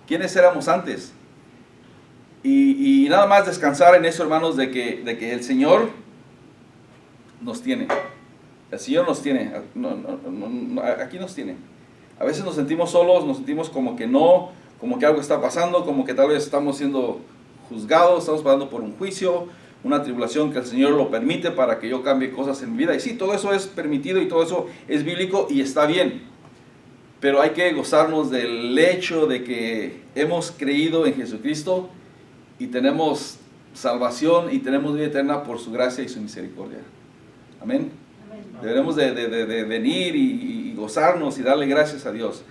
quiénes éramos antes. Y nada más descansar en eso, hermanos, de que el Señor nos tiene. El Señor nos tiene. Aquí nos tiene. A veces nos sentimos solos, nos sentimos como que no, como que algo está pasando, como que tal vez estamos siendo juzgados, estamos pasando por un juicio, una tribulación que el Señor lo permite para que yo cambie cosas en mi vida. Y sí, todo eso es permitido y todo eso es bíblico y está bien. Pero hay que gozarnos del hecho de que hemos creído en Jesucristo y tenemos salvación y tenemos vida eterna por su gracia y su misericordia. Amén. Deberemos de venir y gozarnos y darle gracias a Dios.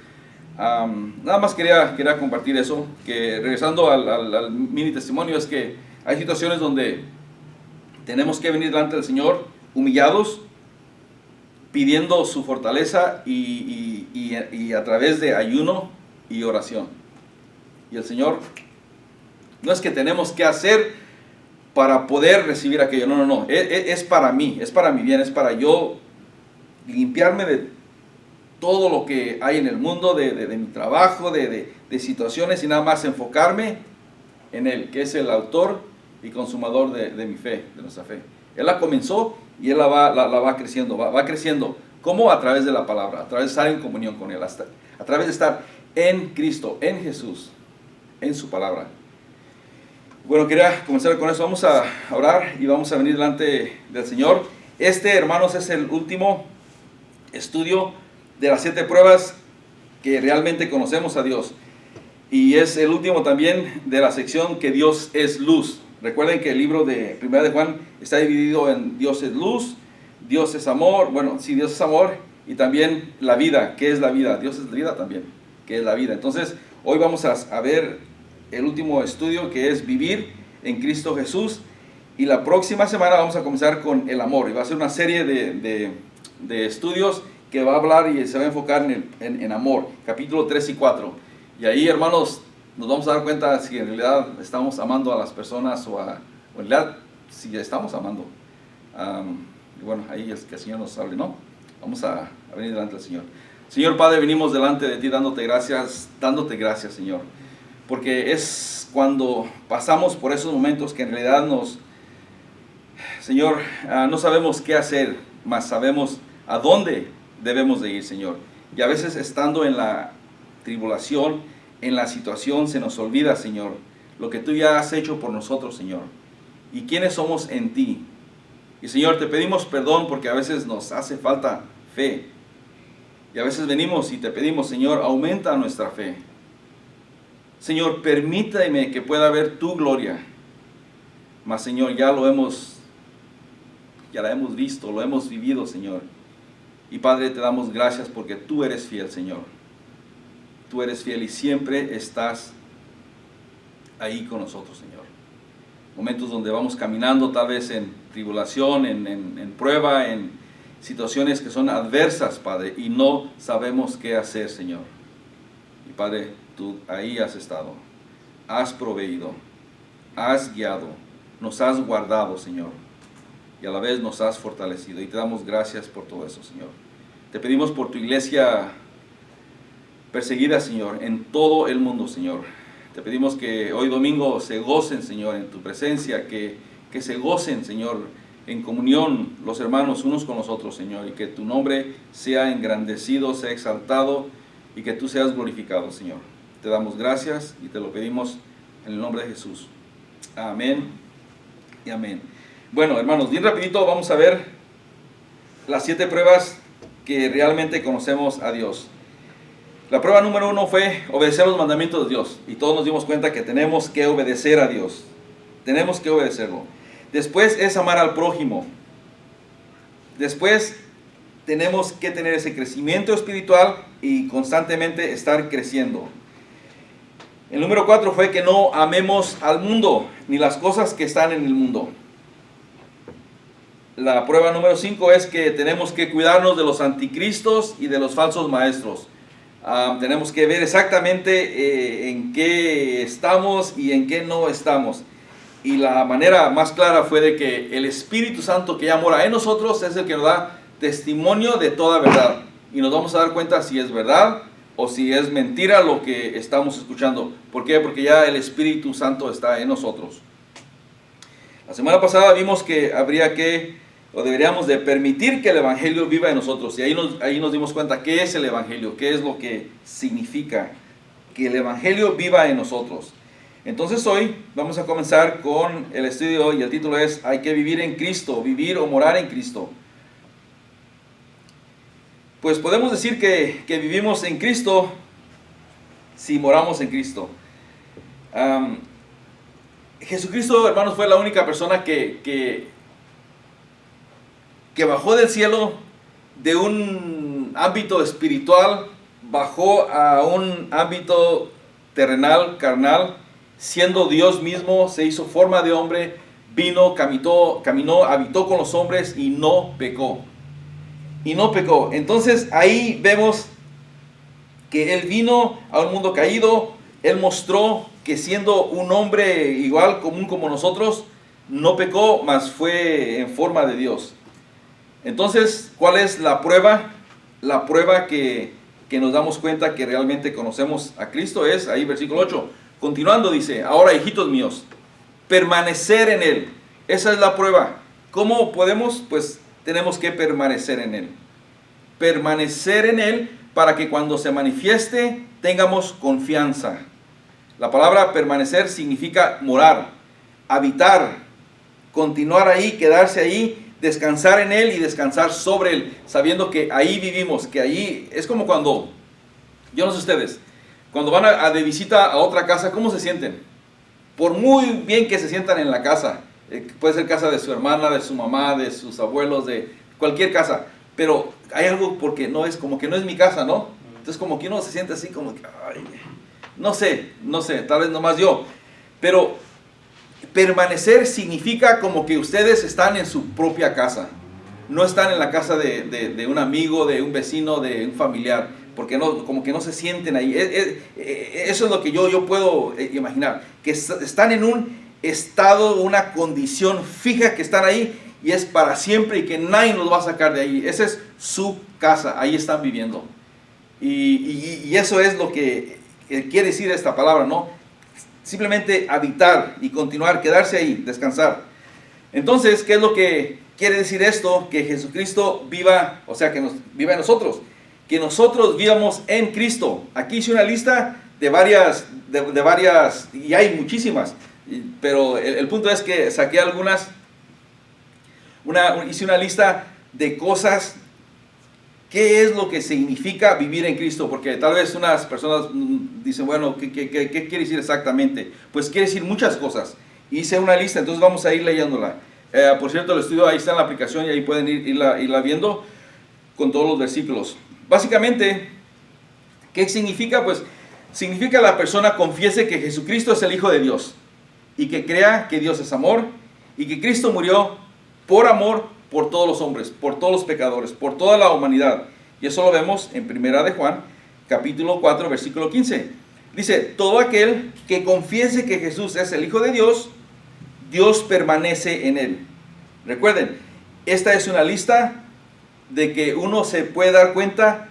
Nada más quería compartir eso, que regresando al mini testimonio, es que hay situaciones donde tenemos que venir delante del Señor humillados, pidiendo su fortaleza y a través de ayuno y oración. Y el Señor, no es que tenemos que hacer para poder recibir aquello, no, es para mí, es para mi bien, es para yo limpiarme de todo lo que hay en el mundo, de mi trabajo, de situaciones, y nada más enfocarme en Él, que es el autor y consumador de mi fe, de nuestra fe. Él la comenzó y Él la va creciendo, va creciendo. ¿Cómo? A través de la palabra, a través de estar en comunión con Él, a través de estar en Cristo, en Jesús, en su palabra. Bueno, quería comenzar con eso. Vamos a orar y vamos a venir delante del Señor. Hermanos, es el último estudio de las 7 pruebas que realmente conocemos a Dios. Y es el último también de la sección que Dios es luz. Recuerden que el libro de 1 de Juan está dividido en Dios es luz, Dios es amor, bueno, sí, Dios es amor, y también la vida. ¿Qué es la vida? Dios es vida también, ¿qué es la vida? Entonces, hoy vamos a ver el último estudio, que es vivir en Cristo Jesús, y la próxima semana vamos a comenzar con el amor, y va a ser una serie de estudios que va a hablar y se va a enfocar en amor, capítulo 3 y 4, y ahí, hermanos, nos vamos a dar cuenta si en realidad estamos amando a las personas o en realidad si estamos amando. Y bueno, ahí es que el Señor nos hable, ¿no? Vamos a venir delante del Señor. Señor Padre, venimos delante de ti dándote gracias, Señor, porque es cuando pasamos por esos momentos que en realidad Señor, no sabemos qué hacer, mas sabemos a dónde debemos de ir, Señor. Y a veces estando en la tribulación, en la situación, se nos olvida, Señor, lo que tú ya has hecho por nosotros, Señor, y quiénes somos en ti. Y Señor, te pedimos perdón porque a veces nos hace falta fe, y a veces venimos y te pedimos, Señor, aumenta nuestra fe. Señor, permíteme que pueda ver tu gloria, mas Señor, ya la hemos visto, lo hemos vivido, Señor. Y Padre, te damos gracias porque tú eres fiel, Señor. Tú eres fiel y siempre estás ahí con nosotros, Señor. Momentos donde vamos caminando tal vez en tribulación, en prueba, en situaciones que son adversas, Padre, y no sabemos qué hacer, Señor. Y Padre, tú ahí has estado, has proveído, has guiado, nos has guardado, Señor, y a la vez nos has fortalecido, y te damos gracias por todo eso, Señor. Te pedimos por tu iglesia perseguida, Señor, en todo el mundo, Señor. Te pedimos que hoy domingo se gocen, Señor, en tu presencia, que se gocen, Señor, en comunión los hermanos unos con los otros, Señor, y que tu nombre sea engrandecido, sea exaltado, y que tú seas glorificado, Señor. Te damos gracias y te lo pedimos en el nombre de Jesús. Amén y amén. Bueno, hermanos, bien rapidito vamos a ver las 7 pruebas que realmente conocemos a Dios. La prueba número 1 fue obedecer los mandamientos de Dios. Y todos nos dimos cuenta que tenemos que obedecer a Dios. Tenemos que obedecerlo. Después es amar al prójimo. Después tenemos que tener ese crecimiento espiritual y constantemente estar creciendo. El número 4 fue que no amemos al mundo ni las cosas que están en el mundo. La prueba número 5 es que tenemos que cuidarnos de los anticristos y de los falsos maestros. Tenemos que ver exactamente en qué estamos y en qué no estamos. Y la manera más clara fue de que el Espíritu Santo que ya mora en nosotros es el que nos da testimonio de toda verdad. Y nos vamos a dar cuenta si es verdad o si es mentira lo que estamos escuchando. ¿Por qué? Porque ya el Espíritu Santo está en nosotros. La semana pasada vimos que habría que, o deberíamos de permitir que el Evangelio viva en nosotros. Y ahí nos dimos cuenta qué es el Evangelio, qué es lo que significa que el Evangelio viva en nosotros. Entonces hoy vamos a comenzar con el estudio y el título es Hay que vivir en Cristo, vivir o morar en Cristo. Pues podemos decir que vivimos en Cristo si moramos en Cristo. Jesucristo, hermanos, fue la única persona que bajó del cielo de un ámbito espiritual, bajó a un ámbito terrenal, carnal, siendo Dios mismo, se hizo forma de hombre, vino, caminó, habitó con los hombres y no pecó. Y no pecó. Entonces ahí vemos que Él vino a un mundo caído, Él mostró que siendo un hombre igual, común como nosotros, no pecó, mas fue en forma de Dios. Entonces, ¿cuál es la prueba? La prueba que nos damos cuenta que realmente conocemos a Cristo es, ahí versículo 8, continuando dice, ahora hijitos míos, permanecer en Él. Esa es la prueba. ¿Cómo podemos? Pues tenemos que permanecer en Él. Permanecer en Él para que cuando se manifieste tengamos confianza. La palabra permanecer significa morar, habitar, continuar ahí, quedarse ahí, descansar en Él y descansar sobre Él, sabiendo que ahí vivimos, que ahí es como cuando, yo no sé ustedes, cuando van de visita a otra casa, ¿cómo se sienten? Por muy bien que se sientan en la casa, puede ser casa de su hermana, de su mamá, de sus abuelos, de cualquier casa, pero hay algo porque no es como que no es mi casa, ¿no? Entonces como que uno se siente así como que, ay, no sé, tal vez nomás yo, pero permanecer significa como que ustedes están en su propia casa, no están en la casa de un amigo, de un vecino, de un familiar, porque no, como que no se sienten ahí. Eso es lo que yo puedo imaginar, que están en un estado, una condición fija, que están ahí y es para siempre y que nadie los va a sacar de ahí. Esa es su casa, ahí están viviendo. Y eso es lo que quiere decir esta palabra, ¿no? Simplemente habitar y continuar, quedarse ahí, descansar. Entonces, ¿qué es lo que quiere decir esto? Que Jesucristo viva, o sea, que viva en nosotros. Que nosotros vivamos en Cristo. Aquí hice una lista de varias, y hay muchísimas. Pero el punto es que saqué algunas, hice una lista de cosas. ¿Qué es lo que significa vivir en Cristo? Porque tal vez unas personas dicen, bueno, ¿qué quiere decir exactamente? Pues quiere decir muchas cosas. Hice una lista, entonces vamos a ir leyéndola. Por cierto, el estudio ahí está en la aplicación y ahí pueden irla viendo con todos los versículos. Básicamente, ¿qué significa? Pues significa la persona confiese que Jesucristo es el Hijo de Dios y que crea que Dios es amor y que Cristo murió por amor por todos los hombres, por todos los pecadores, por toda la humanidad. Y eso lo vemos en 1 de Juan, capítulo 4, versículo 15. Dice, todo aquel que confiese que Jesús es el Hijo de Dios, Dios permanece en él. Recuerden, esta es una lista de que uno se puede dar cuenta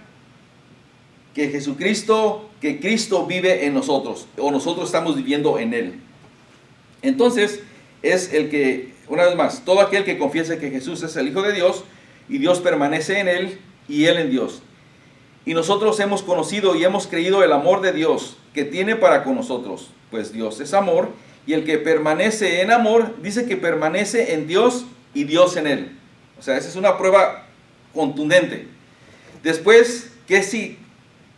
que Cristo vive en nosotros, o nosotros estamos viviendo en él. Entonces, es el que, una vez más, todo aquel que confiese que Jesús es el Hijo de Dios y Dios permanece en él y él en Dios. Y nosotros hemos conocido y hemos creído el amor de Dios que tiene para con nosotros, pues Dios es amor y el que permanece en amor dice que permanece en Dios y Dios en él. O sea, esa es una prueba contundente. Después, ¿qué si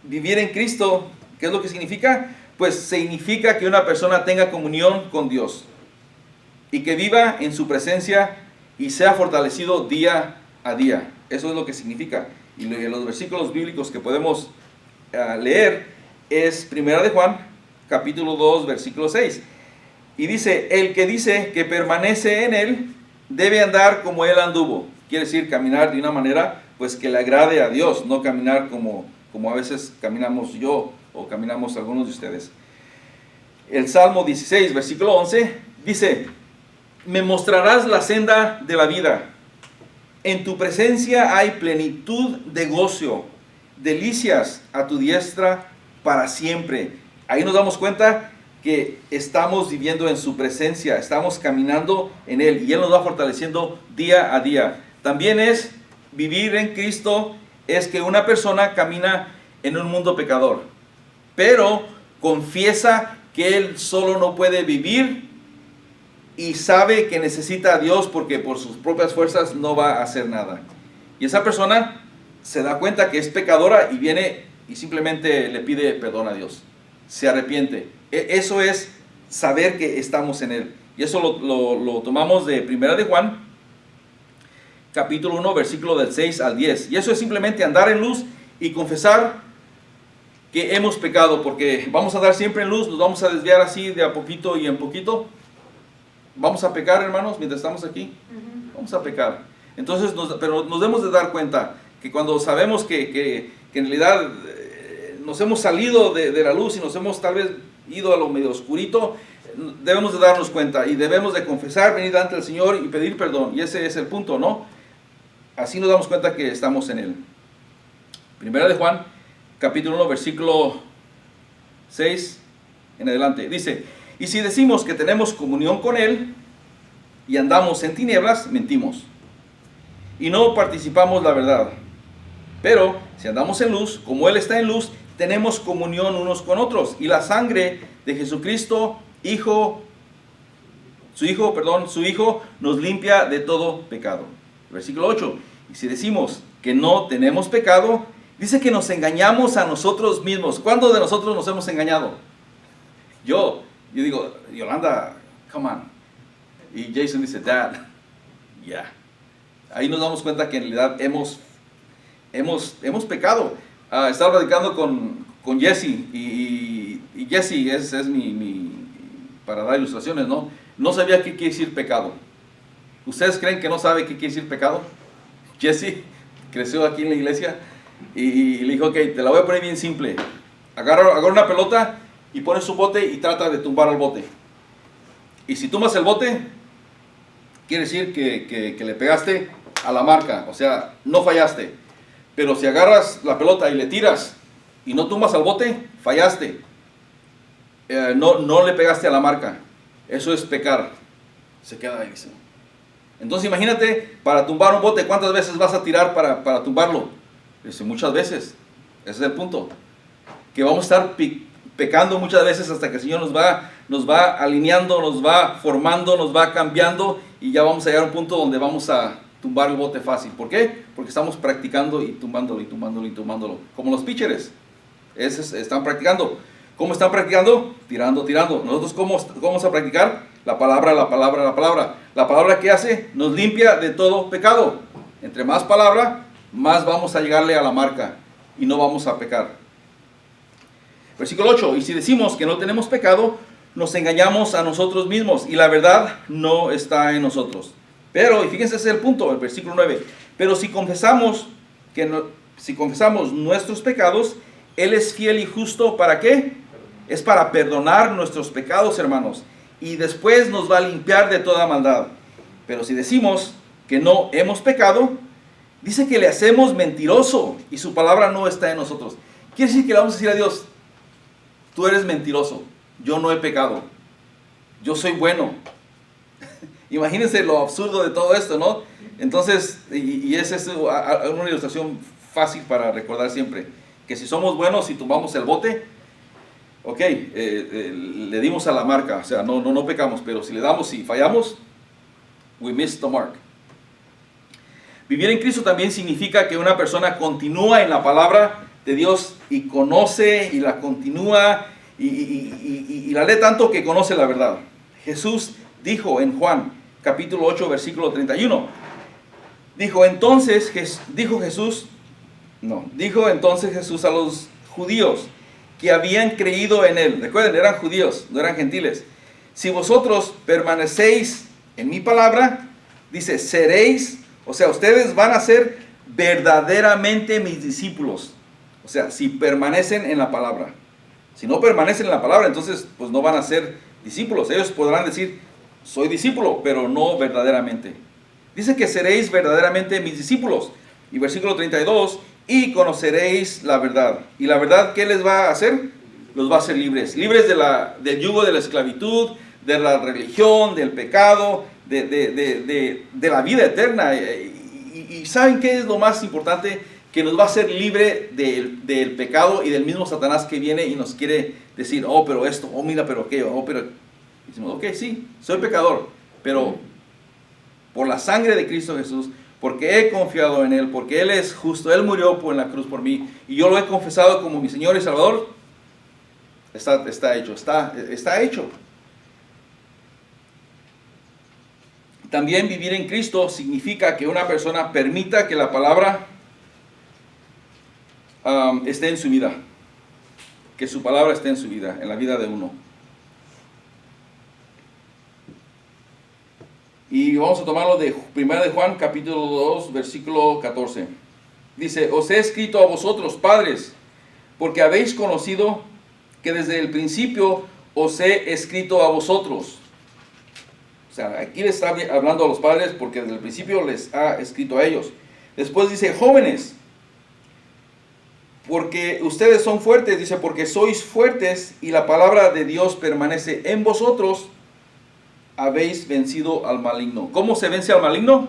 vivir en Cristo? ¿Qué es lo que significa? Pues significa que una persona tenga comunión con Dios y que viva en su presencia y sea fortalecido día a día. Eso es lo que significa. Y los versículos bíblicos que podemos leer es 1 de Juan, capítulo 2, versículo 6. Y dice, el que dice que permanece en él, debe andar como él anduvo. Quiere decir, caminar de una manera pues que le agrade a Dios, no caminar como a veces caminamos yo o caminamos algunos de ustedes. El Salmo 16, versículo 11, dice, me mostrarás la senda de la vida. En tu presencia hay plenitud de gozo. delicias a tu diestra para siempre. Ahí nos damos cuenta que estamos viviendo en su presencia, estamos caminando en Él y Él nos va fortaleciendo día a día. También es vivir en Cristo, es que una persona camina en un mundo pecador, pero confiesa que él solo no puede vivir y sabe que necesita a Dios porque por sus propias fuerzas no va a hacer nada. Y esa persona se da cuenta que es pecadora y viene y simplemente le pide perdón a Dios. Se arrepiente. Eso es saber que estamos en Él. Y eso lo tomamos de 1 de Juan, capítulo 1, versículo del 6 al 10. Y eso es simplemente andar en luz y confesar que hemos pecado, porque vamos a andar siempre en luz, nos vamos a desviar así de a poquito y en poquito. Vamos a pecar, hermanos, mientras estamos aquí. Vamos a pecar. Entonces, pero nos debemos de dar cuenta que cuando sabemos que en realidad nos hemos salido de la luz y nos hemos tal vez ido a lo medio oscurito, debemos de darnos cuenta y debemos de confesar, venir ante el Señor y pedir perdón. Y ese es el punto, ¿no? Así nos damos cuenta que estamos en Él. Primera de Juan, capítulo 1, versículo 6 en adelante. Dice: y si decimos que tenemos comunión con Él y andamos en tinieblas, mentimos y no participamos la verdad. Pero si andamos en luz, como Él está en luz, tenemos comunión unos con otros. Y la sangre de Jesucristo, su Hijo, nos limpia de todo pecado. Versículo 8. Y si decimos que no tenemos pecado, dice que nos engañamos a nosotros mismos. ¿Cuándo de nosotros nos hemos engañado? Yo digo, Yolanda, come on. Y Jason dice, Dad, yeah. Ahí nos damos cuenta que en realidad hemos pecado. Estaba platicando con Jesse y Jesse es mi para dar ilustraciones, ¿no? No sabía qué quiere decir pecado. ¿Ustedes creen que no sabe qué quiere decir pecado? Jesse creció aquí en la iglesia y le dijo, ok, te la voy a poner bien simple. Agarra una pelota y pones un bote y trata de tumbar al bote. Y si tumbas el bote, quiere decir que le pegaste a la marca, o sea, no fallaste. Pero si agarras la pelota y le tiras y no tumbas al bote, fallaste. No le pegaste a la marca. Eso es pecar. Se queda ahí, dice. Entonces imagínate, para tumbar un bote, ¿cuántas veces vas a tirar para tumbarlo? Dice, muchas veces. Ese es el punto. Que vamos a estar pecando muchas veces hasta que el Señor nos va alineando, nos va formando, nos va cambiando y ya vamos a llegar a un punto donde vamos a tumbar el bote fácil. ¿Por qué? Porque estamos practicando y tumbándolo y tumbándolo y tumbándolo. Como los pitchers. Están practicando. ¿Cómo están practicando? Tirando. Nosotros, ¿cómo vamos a practicar? La palabra. La palabra que hace nos limpia de todo pecado. Entre más palabra, más vamos a llegarle a la marca y no vamos a pecar. Versículo 8. Y si decimos que no tenemos pecado, nos engañamos a nosotros mismos y la verdad no está en nosotros. Pero, y fíjense, ese es el punto, el versículo 9. Pero si confesamos nuestros pecados, Él es fiel y justo, ¿para qué? Es para perdonar nuestros pecados, hermanos, y después nos va a limpiar de toda maldad. Pero si decimos que no hemos pecado, dice que le hacemos mentiroso y su palabra no está en nosotros. Quiere decir que le vamos a decir a Dios, tú eres mentiroso, yo no he pecado, yo soy bueno. Imagínense lo absurdo de todo esto, ¿no? Entonces, y esa es una ilustración fácil para recordar siempre, que si somos buenos y tumbamos el bote, ok, le dimos a la marca, o sea, no pecamos, pero si le damos y fallamos, we missed the mark. Vivir en Cristo también significa que una persona continúa en la palabra de Dios y conoce y la continúa y la lee tanto que conoce la verdad. Jesús dijo en Juan capítulo 8 versículo 31, dijo entonces Jesús a los judíos que habían creído en Él. Recuerden, eran judíos, no eran gentiles. Si vosotros permanecéis en mi palabra, dice, seréis, o sea, ustedes van a ser verdaderamente mis discípulos. O sea, si permanecen en la palabra. Si no permanecen en la palabra, entonces pues no van a ser discípulos. Ellos podrán decir, soy discípulo, pero no verdaderamente. Dice que seréis verdaderamente mis discípulos. Y versículo 32, y conoceréis la verdad. ¿Y la verdad qué les va a hacer? Los va a hacer libres. Libres del yugo de la esclavitud, de la religión, del pecado, de la vida eterna. Y ¿saben qué es lo más importante? Que nos va a hacer libre del pecado y del mismo Satanás que viene y nos quiere decir, oh, pero esto, oh, mira, pero aquello, oh, pero... Decimos, ok, sí, soy pecador, pero por la sangre de Cristo Jesús, porque he confiado en Él, porque Él es justo, Él murió en la cruz por mí, y yo lo he confesado como mi Señor y Salvador, está hecho. También vivir en Cristo significa que una persona permita que la palabra esté en su vida, que su palabra esté en su vida, en la vida de uno. Y vamos a tomarlo de 1 de Juan, capítulo 2, versículo 14. Dice, os he escrito a vosotros, padres, porque habéis conocido que desde el principio os he escrito a vosotros. O sea, aquí le está hablando a los padres porque desde el principio les ha escrito a ellos. Después dice, jóvenes, porque ustedes son fuertes, dice, porque sois fuertes y la palabra de Dios permanece en vosotros, habéis vencido al maligno. ¿Cómo se vence al maligno?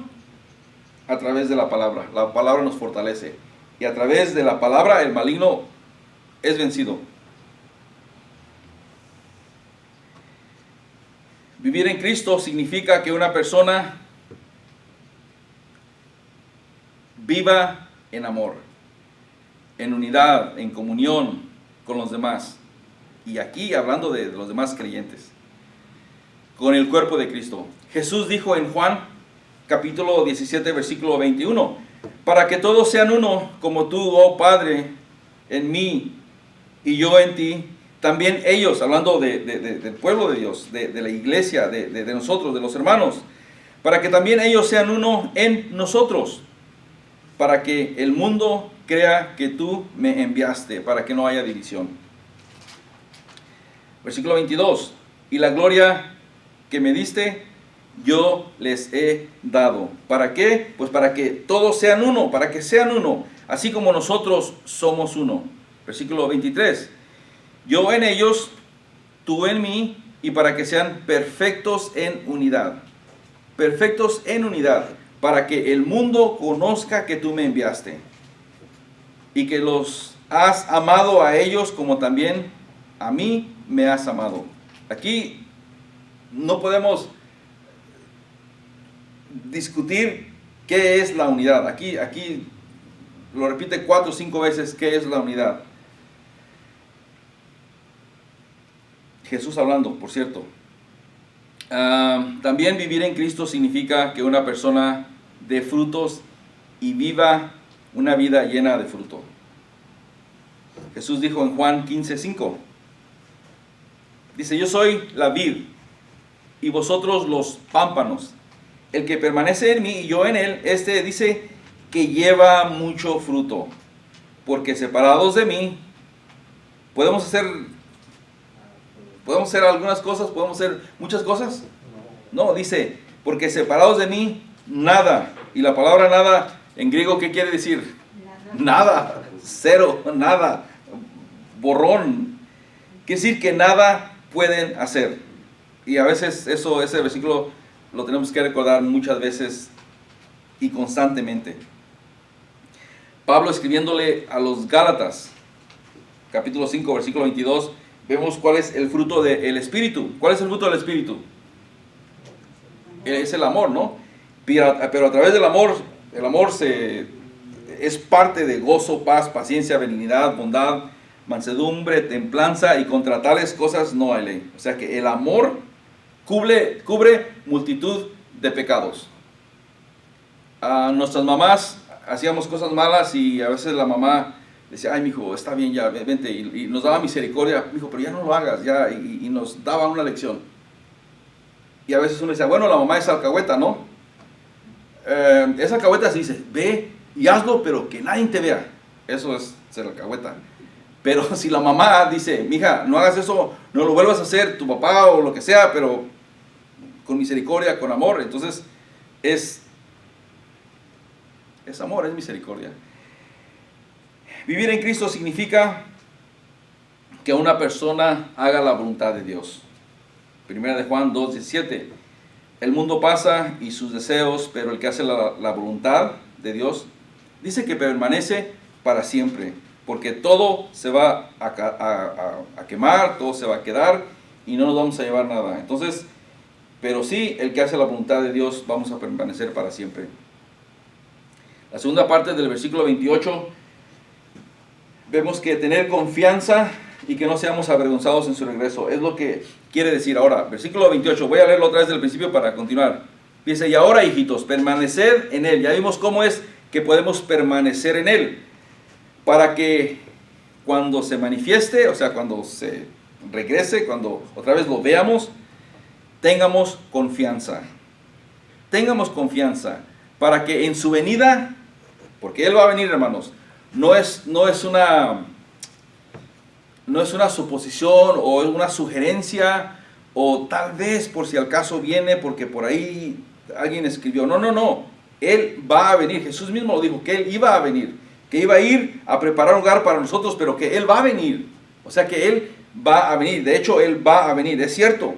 A través de la palabra. La palabra nos fortalece. Y a través de la palabra el maligno es vencido. Vivir en Cristo significa que una persona viva en amor, en unidad, en comunión con los demás. Y aquí hablando de los demás creyentes, con el cuerpo de Cristo. Jesús dijo en Juan capítulo 17 versículo 21, para que todos sean uno, como tú, oh Padre, en mí y yo en ti, también ellos, hablando del pueblo de Dios, de la iglesia, de nosotros, de los hermanos, para que también ellos sean uno en nosotros, para que el mundo crea que tú me enviaste, para que no haya división. Versículo 22, y la gloria que me diste, yo les he dado. ¿Para qué? Pues para que todos sean uno, para que sean uno, así como nosotros somos uno. Versículo 23, yo en ellos, tú en mí, y para que sean perfectos en unidad. Perfectos en unidad, para que el mundo conozca que tú me enviaste, y que los has amado a ellos como también a mí me has amado. Aquí no podemos discutir qué es la unidad. Aquí lo repite 4 o 5 veces, qué es la unidad. Jesús hablando, por cierto. También vivir en Cristo significa que una persona dé frutos y viva una vida llena de fruto. Jesús dijo en Juan 15:5, dice, yo soy la vid y vosotros los pámpanos. El que permanece en mí y yo en él, este dice que lleva mucho fruto, porque separados de mí podemos hacer algunas cosas, podemos hacer muchas cosas. No, dice, porque separados de mí nada. Y la palabra nada en griego, ¿qué quiere decir? Nada, cero, nada, borrón. Quiere decir que nada pueden hacer. Y a veces ese versículo lo tenemos que recordar muchas veces y constantemente. Pablo escribiéndole a los Gálatas, capítulo 5, versículo 22, vemos cuál es el fruto del Espíritu. ¿Cuál es el fruto del Espíritu? Es el amor, ¿no? Pero a través del amor, el amor es parte de gozo, paz, paciencia, benignidad, bondad, mansedumbre, templanza, y contra tales cosas no hay ley. O sea que el amor cubre multitud de pecados. Nuestras mamás hacíamos cosas malas y a veces la mamá decía, ay, mijo, está bien ya, vente, y nos daba misericordia, mijo, pero ya no lo hagas, ya, y nos daba una lección. Y a veces uno decía, bueno, la mamá es alcahueta, ¿no? Esa alcahueta se dice, ve y hazlo, pero que nadie te vea. Eso es ser alcahueta. Pero si la mamá dice, mija, no hagas eso, no lo vuelvas a hacer, tu papá o lo que sea, pero con misericordia, con amor, entonces es amor, es misericordia. Vivir en Cristo significa que una persona haga la voluntad de Dios. Primera de Juan 2:17. El mundo pasa y sus deseos, pero el que hace la voluntad de Dios, dice que permanece para siempre, porque todo se va a quemar, todo se va a quedar y no nos vamos a llevar nada. Entonces, pero sí, el que hace la voluntad de Dios, vamos a permanecer para siempre. La segunda parte del versículo 28, vemos que tener confianza y que no seamos avergonzados en su regreso, es lo que quiere decir ahora. Versículo 28, voy a leerlo otra vez del principio para continuar. Dice, y ahora, hijitos, permaneced en Él. Ya vimos cómo es que podemos permanecer en Él, para que cuando se manifieste, o sea, cuando se regrese, cuando otra vez lo veamos, tengamos confianza. Tengamos confianza, para que en su venida, porque Él va a venir, hermanos, no es una suposición o una sugerencia, o tal vez por si al caso viene porque por ahí alguien escribió. No. Él va a venir. Jesús mismo lo dijo, que Él iba a venir, que iba a ir a preparar un lugar para nosotros, pero que Él va a venir. O sea que Él va a venir. De hecho, Él va a venir, es cierto.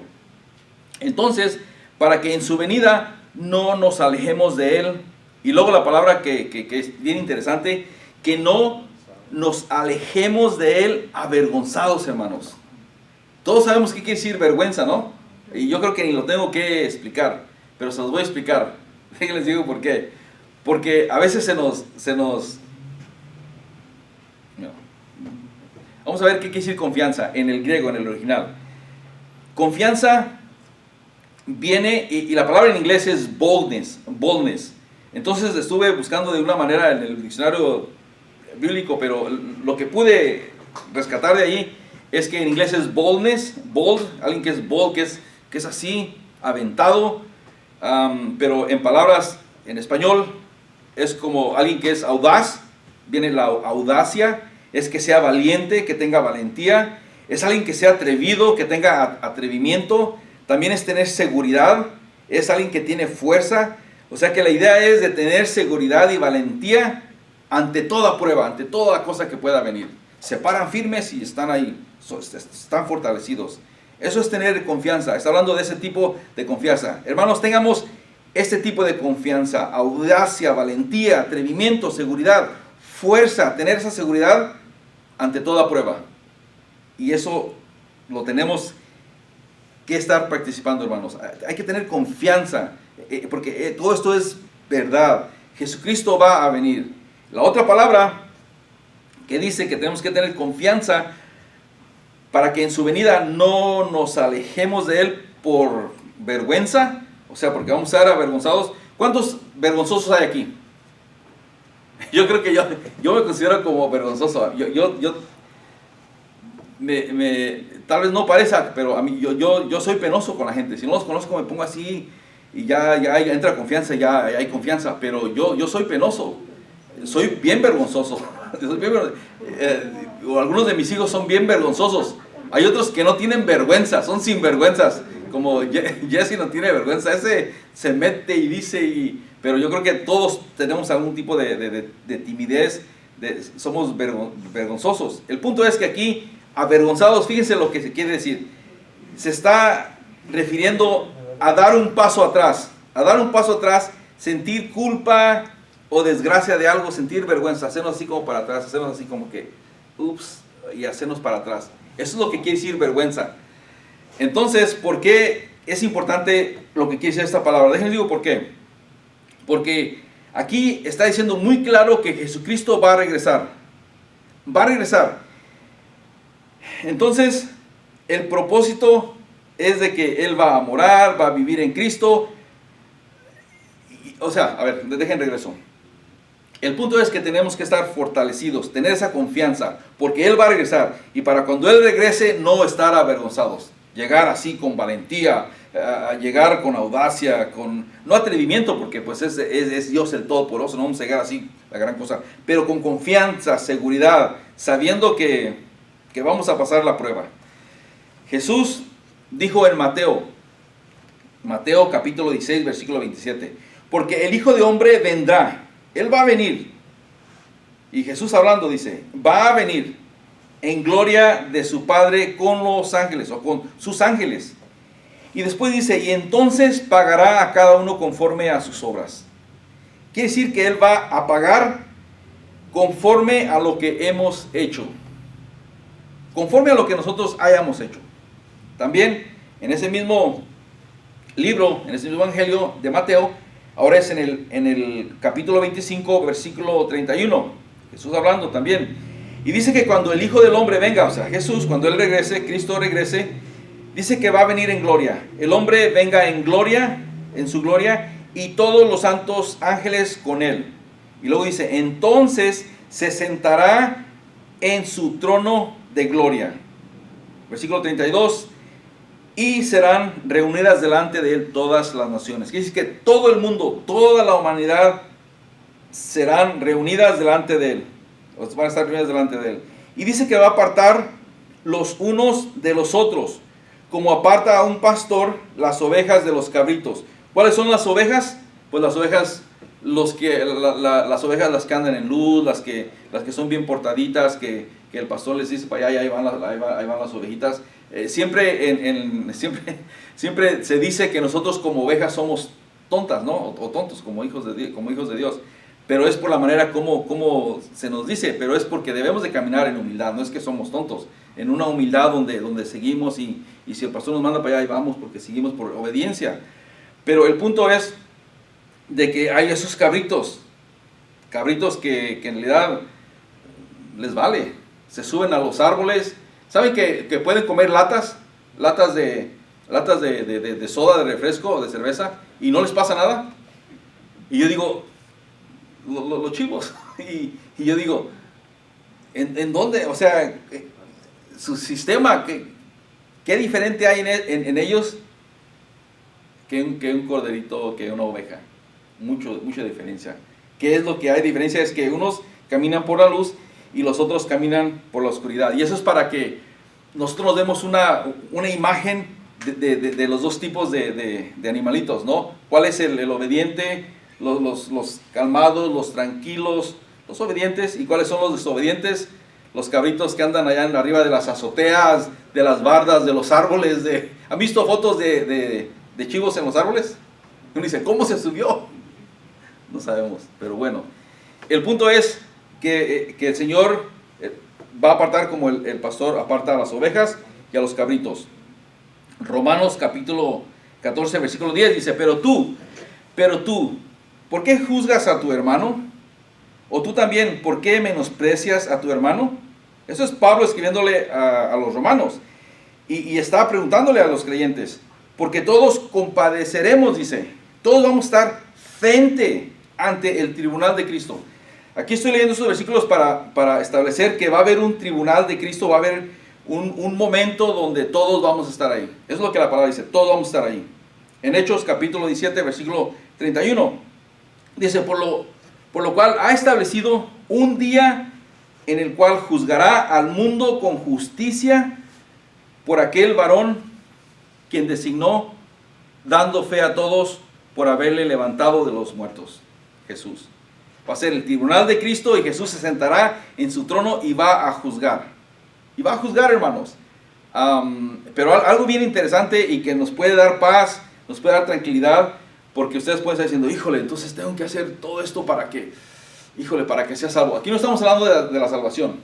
Entonces, para que en su venida no nos alejemos de Él. Y luego la palabra que es bien interesante, que no nos alejemos de Él avergonzados, hermanos. Todos sabemos qué quiere decir vergüenza, ¿no? Y yo creo que ni lo tengo que explicar, pero se los voy a explicar. Les digo por qué. Porque a veces se nos no. Vamos a ver qué quiere decir confianza en el griego, en el original. Confianza viene, y la palabra en inglés es boldness. Entonces estuve buscando de una manera en el diccionario bíblico, pero lo que pude rescatar de ahí es que en inglés es boldness, alguien que es bold, que es así, aventado, pero en palabras en español es como alguien que es audaz. Viene la audacia, es que sea valiente, que tenga valentía, es alguien que sea atrevido, que tenga atrevimiento, también es tener seguridad, es alguien que tiene fuerza. O sea que la idea es de tener seguridad y valentía ante toda prueba, ante toda cosa que pueda venir. Se paran firmes y están ahí, están fortalecidos. Eso es tener confianza. Está hablando de ese tipo de confianza. Hermanos, tengamos este tipo de confianza, audacia, valentía, atrevimiento, seguridad, fuerza, tener esa seguridad ante toda prueba. Y eso lo tenemos que estar participando, hermanos. Hay que tener confianza, porque todo esto es verdad. Jesucristo va a venir. La otra palabra que dice que tenemos que tener confianza para que en su venida no nos alejemos de Él por vergüenza, o sea, porque vamos a ser avergonzados. ¿Cuántos vergonzosos hay aquí? Yo creo que yo me considero como vergonzoso. Tal vez no parezca, pero a mí, yo soy penoso con la gente. Si no los conozco me pongo así y ya entra confianza, ya hay confianza, pero yo soy penoso, soy bien vergonzoso. O algunos de mis hijos son bien vergonzosos. Hay otros que no tienen vergüenza, son sinvergüenzas, como Jesse no tiene vergüenza, ese se mete y dice, pero yo creo que todos tenemos algún tipo de timidez, somos vergonzosos. El punto es que aquí, avergonzados, fíjense lo que se quiere decir. Se está refiriendo a dar un paso atrás, sentir culpa o desgracia de algo, sentir vergüenza, hacernos así como para atrás, hacernos así como que, ups, y hacernos para atrás. Eso es lo que quiere decir vergüenza. Entonces, ¿por qué es importante lo que quiere decir esta palabra? Déjenles digo por qué. Porque aquí está diciendo muy claro que Jesucristo va a regresar. Va a regresar. Entonces, el propósito es de que Él va a morar, va a vivir en Cristo. O sea, a ver, dejen regreso. El punto es que tenemos que estar fortalecidos, tener esa confianza, porque Él va a regresar. Y para cuando Él regrese, no estar avergonzados. Llegar así con valentía, llegar con audacia, con no atrevimiento, porque pues es Dios el Todopoderoso, no vamos a llegar así, la gran cosa. Pero con confianza, seguridad, sabiendo que vamos a pasar la prueba. Jesús dijo en Mateo capítulo 16, versículo 27, porque el Hijo de Hombre vendrá. Él va a venir. Y Jesús hablando dice, va a venir en gloria de su Padre con los ángeles o con sus ángeles. Y después dice, y entonces pagará a cada uno conforme a sus obras. Quiere decir que Él va a pagar conforme a lo que hemos hecho. Conforme a lo que nosotros hayamos hecho. También en ese mismo libro, en ese mismo evangelio de Mateo, ahora es en el capítulo 25, versículo 31. Jesús hablando también. Y dice que cuando el Hijo del Hombre venga, o sea, Jesús, cuando Él regrese, Cristo regrese, dice que va a venir en gloria. El hombre venga en gloria, en su gloria, y todos los santos ángeles con Él. Y luego dice, entonces se sentará en su trono de gloria. Versículo 32. Y serán reunidas delante de Él todas las naciones. Quiere decir que todo el mundo, toda la humanidad serán reunidas delante de Él. Van a estar reunidas delante de Él. Y dice que va a apartar los unos de los otros, como aparta a un pastor las ovejas de los cabritos. ¿Cuáles son las ovejas? Pues las ovejas, las ovejas las que andan en luz, las que son bien portaditas, que el pastor les dice para allá, ahí van las ovejitas. Siempre se dice que nosotros como ovejas somos tontas, ¿no? O tontos como hijos de Dios. Pero es por la manera como se nos dice, pero es porque debemos de caminar en humildad, no es que somos tontos, en una humildad donde seguimos y si el pastor nos manda para allá, ahí vamos porque seguimos por obediencia. Pero el punto es de que hay esos cabritos que en realidad les vale, se suben a los árboles. ¿Saben que pueden comer latas de soda, de refresco, de cerveza y no les pasa nada? Y yo digo, los chivos. Y yo digo, ¿en dónde? O sea, su sistema, ¿qué diferente hay en ellos que un corderito, que una oveja? Mucha diferencia. ¿Qué es lo que hay diferencia? Es que unos caminan por la luz y los otros caminan por la oscuridad. Y eso es para que nosotros nos demos una imagen de los dos tipos de animalitos, ¿no? ¿Cuál es el obediente? Los calmados, los tranquilos, los obedientes. ¿Y cuáles son los desobedientes? Los cabritos que andan allá arriba de las azoteas, de las bardas, de los árboles. ¿Han visto fotos de chivos en los árboles? Uno dice, ¿cómo se subió? No sabemos, pero bueno. El punto es que el Señor va a apartar como el pastor aparta a las ovejas y a los cabritos. Romanos capítulo 14, versículo 10 dice, pero tú, ¿por qué juzgas a tu hermano? ¿O tú también, por qué menosprecias a tu hermano? Eso es Pablo escribiéndole a los romanos. Y está preguntándole a los creyentes. Porque todos compadeceremos, dice. Todos vamos a estar frente ante el tribunal de Cristo. Aquí estoy leyendo esos versículos para establecer que va a haber un tribunal de Cristo. Va a haber un momento donde todos vamos a estar ahí. Eso es lo que la palabra dice. Todos vamos a estar ahí. En Hechos capítulo 17, versículo 31. Dice, por lo cual ha establecido un día en el cual juzgará al mundo con justicia por aquel varón quien designó, dando fe a todos por haberle levantado de los muertos, Jesús. Va a ser el tribunal de Cristo y Jesús se sentará en su trono y va a juzgar. Y va a juzgar, hermanos. Pero algo bien interesante y que nos puede dar paz, nos puede dar tranquilidad, porque ustedes pueden estar diciendo, híjole, entonces tengo que hacer todo esto para que sea salvo. Aquí no estamos hablando de la salvación.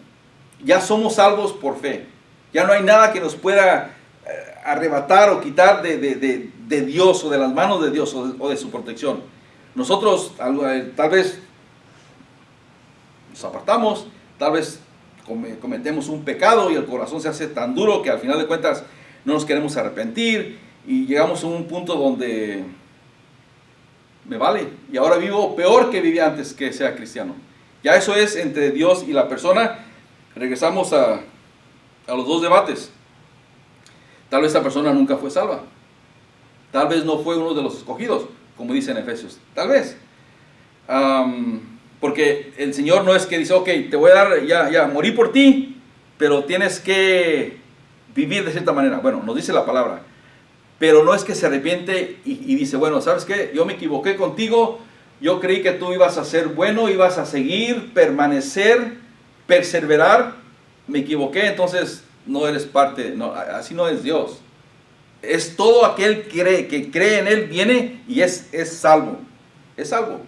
Ya somos salvos por fe. Ya no hay nada que nos pueda arrebatar o quitar de Dios o de las manos de Dios o de su protección. Nosotros tal vez nos apartamos, tal vez cometemos un pecado y el corazón se hace tan duro que al final de cuentas no nos queremos arrepentir y llegamos a un punto donde me vale, y ahora vivo peor que vivía antes que sea cristiano. Ya eso es entre Dios y la persona. Regresamos a los dos debates. Tal vez esta persona nunca fue salva. Tal vez no fue uno de los escogidos, como dice en Efesios. Tal vez. Porque el Señor no es que dice, ok, te voy a dar, ya, morí por ti, pero tienes que vivir de cierta manera. Bueno, nos dice la palabra. Pero no es que se arrepiente y dice, bueno, ¿sabes qué? Yo me equivoqué contigo, yo creí que tú ibas a ser bueno, ibas a seguir, permanecer, perseverar, me equivoqué, entonces no eres parte, no, así no es Dios. Es todo aquel que cree en Él, viene y es salvo, es salvo.